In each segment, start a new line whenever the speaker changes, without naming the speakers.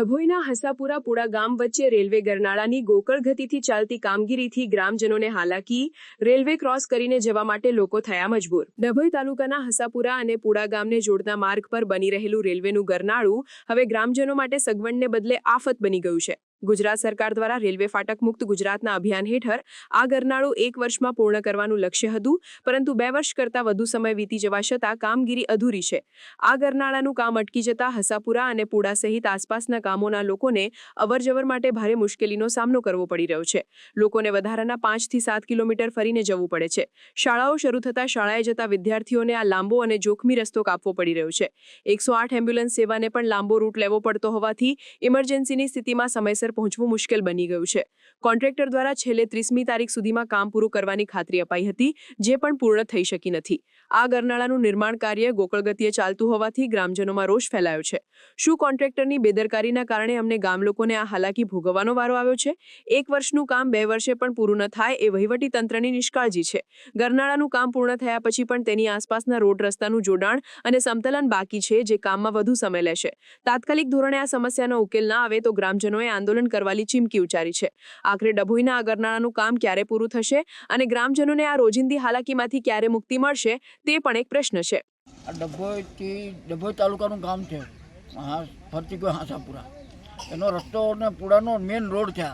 ડભોઈના હસાપુરા પુડા ગામ વચ્ચે રેલવે ગરનાળાની ગોકળ ગતિથી ચાલતી કામગીરીથી ગ્રામજનોને હાલાકી, રેલવે ક્રોસ કરીને જવા માટે લોકો થયા મજબૂર। ડભોઈ તાલુકાના હસાપુરા અને પુડા ગામને જોડતા માર્ગ પર બની રહેલું રેલવેનું ગરનાળું હવે ગ્રામજનો માટે સગવડને બદલે આફત બની ગયું છે। ગુજરાત સરકાર દ્વારા રેલવે ફાટક મુક્ત ગુજરાતના અભિયાન હેઠળ આ ગરનાળું 1 વર્ષમાં પૂર્ણ કરવાનું લક્ષ્ય હતું, પરંતુ 2 વર્ષ કરતાં વધુ સમય વીતી જવા છતાં કામગીરી અધૂરી છે। આ ગરનાળાનું કામ અટકી જતા હસાપુરા અને પુડા સહિત આસપાસના ગામોના લોકોને અવરજવર માટે ભારે મુશ્કેલીનો સામનો કરવો પડી રહ્યો છે। લોકોને વધારાના 5 થી 7 કિલોમીટર ફરીને જવું પડે છે। શાળાઓ શરૂ થતાં શાળાએ જતા વિદ્યાર્થીઓને આ લાંબો અને જોખમી રસ્તો કાપવો પડી રહ્યો છે। 108 એમ્બ્યુલન્સ સેવાને પણ લાંબો રૂટ લેવો પડતો હોવાથી ઇમરજન્સીની સ્થિતિમાં સમયસર પહોંચવું મુશ્કેલ બની ગયું છે। કોન્ટ્રાક્ટર દ્વારા છેલ્લે 30મી તારીખ સુધીમાં કામ પૂરું કરવાની ખાતરી અપાઈ હતી, જે પણ પૂર્ણ થઈ શકી નથી। આ ગરનાળાનું નિર્માણ કાર્ય ગોકળ ગતિએ ચાલતું હોવાથી ગ્રામજનોમાં રોષ ફેલાયો છે। શું કોન્ટ્રાક્ટરની બેદરકારીના કારણે અમને ગામ લોકોને આ હાલાકી ભોગવવાનો વારો આવ્યો છે? 1 વર્ષનું કામ 2 વર્ષે પણ પૂરું ન થાય એ વહીવટી તંત્રની નિષ્કાળજી છે। ગરનાળાનું કામ પૂર્ણ થયા પછી પણ તેની આસપાસના રોડ રસ્તાનું જોડાણ અને સમતલન બાકી છે, જે કામમાં વધુ સમય લેશે। તાત્કાલિક ધોરણે આ સમસ્યાનો ઉકેલ ના આવે તો ગ્રામજનોએ આંદોલન કરવાની ચીમકી ઉચ્ચારી છે। આખરે ડભોઈના આ ગરનાળાનું કામ ક્યારે પૂરું થશે અને ગ્રામજનોને આ રોજિંદી હાલાકીમાંથી ક્યારે મુક્તિ મળશે તે પણ એક પ્રશ્ન છે।
આ ડભોઈ તાલુકાનું ગામ છે, ફરતી કોઈ હાસાપુરા, એનો રસ્તો ને પુડાનો મેઇન રોડ છે,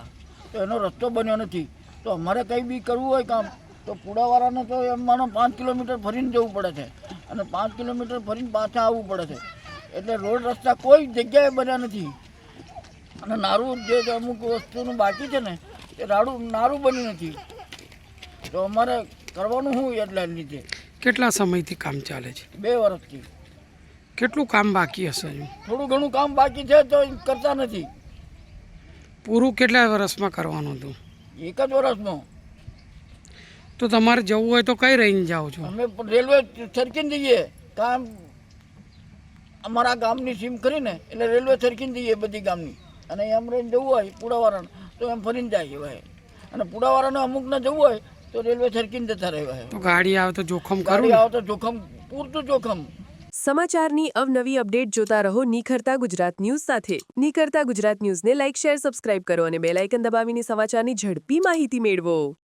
તો એનો રસ્તો બન્યો નથી। તો અમારે કંઈ બી કરવું હોય કામ તો પુડાવાળાને તો એમાંનો 5 કિલોમીટર ફરીને જવું પડે છે અને 5 કિલોમીટર ફરીને પાછા આવવું પડે છે। એટલે રોડ રસ્તા કોઈ જગ્યાએ બન્યા નથી અને નારું જે અમુક વસ્તુનું બાકી છે ને એ નારું બન્યું નથી। તો અમારે કરવાનું શું એટલે લીધે
કેટલા સમયથી કામ ચાલે છે?
2 વર્ષથી।
કેટલું કામ બાકી હશે?
થોડું ઘણું કામ બાકી છે તો કરતા નથી।
પૂરું કેટલા વર્ષમાં કરવાનું હતું?
1 જ વર્ષમાં।
તો તમારે જવું હોય તો કઈ રહીને જાઓ છો?
અમે રેલવે સરકીને જઈએ, કામ અમારા ગામની સીમ કરીને એટલે રેલવે સરકીને જઈએ બધી ગામની, અને એમ રહીને જવું હોય પુડાવાળાને તો એમ ફરીને જાય હોય, અને પુડાવાળાને અમુકને જવું હોય તો રેલવે સરકીને જતા રહેવાય।
તો ગાડી આવે તો જોખમ
ગાડી
કરવું?
આવે તો જોખમ, પૂરતું જોખમ।
સમાચારની અવનવી અપડેટ જોતા રહો નિખરતા ગુજરાત ન્યૂઝ સાથે। નિખરતા ગુજરાત ન્યૂઝને લાઇક, શેર, સબસ્ક્રાઇબ કરો અને બેલ આઇકન દબાવીને સમાચારની ઝડપી માહિતી મેળવો।